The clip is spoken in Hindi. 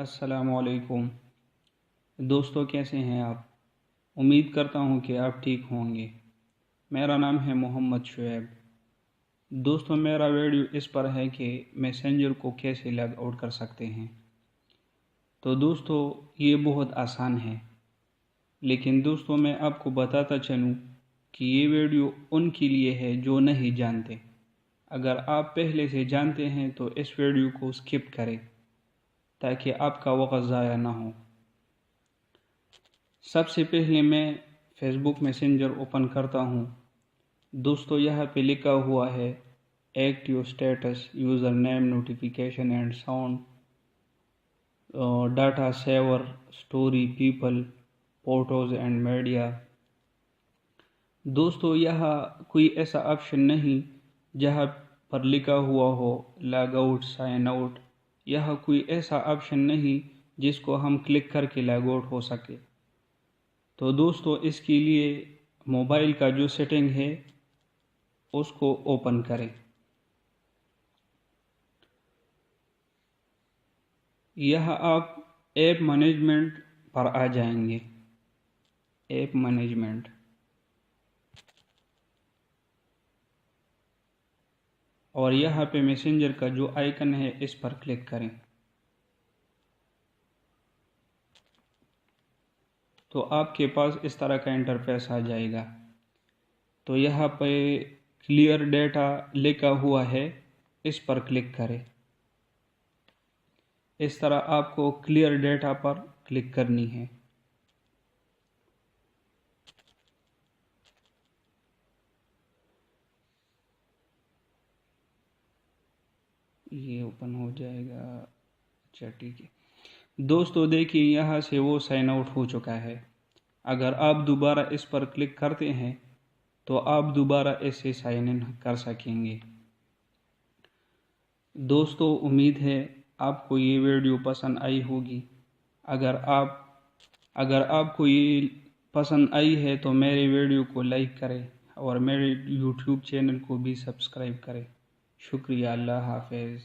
अस्सलामुअलैकुम दोस्तों, कैसे हैं आप। उम्मीद करता हूं कि आप ठीक होंगे। मेरा नाम है मोहम्मद शुएब। दोस्तों, मेरा वीडियो इस पर है कि मैसेंजर को कैसे लॉग आउट कर सकते हैं। तो दोस्तों, ये बहुत आसान है, लेकिन दोस्तों मैं आपको बताता चलूं कि ये वीडियो उनके लिए है जो नहीं जानते। अगर आप पहले से जानते हैं तो इस वीडियो को स्किप करें ताकि आपका वक्त ज़ाया ना हो। सबसे पहले मैं फेसबुक मैसेंजर ओपन करता हूँ। दोस्तों, यहाँ पे लिखा हुआ है active status, user name, notification and sound, data saver, story, people, photos and media. दोस्तों, यहाँ कोई ऐसा ऑप्शन नहीं जहाँ पर लिखा हुआ हो लॉग आउट, साइन आउट। यहाँ कोई ऐसा ऑप्शन नहीं जिसको हम क्लिक करके लॉग आउट हो सके। तो दोस्तों, इसके लिए मोबाइल का जो सेटिंग है उसको ओपन करें। यह आप ऐप मैनेजमेंट पर आ जाएंगे। ऐप मैनेजमेंट, और यहाँ पे मैसेंजर का जो आइकन है इस पर क्लिक करें। तो आपके पास इस तरह का इंटरफेस आ जाएगा। तो यहाँ पे क्लियर डेटा लिखा हुआ है, इस पर क्लिक करें। इस तरह आपको क्लियर डेटा पर क्लिक करनी है। ये ओपन हो जाएगा। अच्छा, ठीक है। दोस्तों देखिए, यहाँ से वो साइन आउट हो चुका है। अगर आप दोबारा इस पर क्लिक करते हैं तो आप दोबारा इसे साइन इन कर सकेंगे। दोस्तों, उम्मीद है आपको ये वीडियो पसंद आई होगी। अगर आप अगर आपको ये पसंद आई है तो मेरे वीडियो को लाइक करें और मेरे यूट्यूब चैनल को भी सब्सक्राइब करें। शुक्रिया। अल्लाह हाफिज़।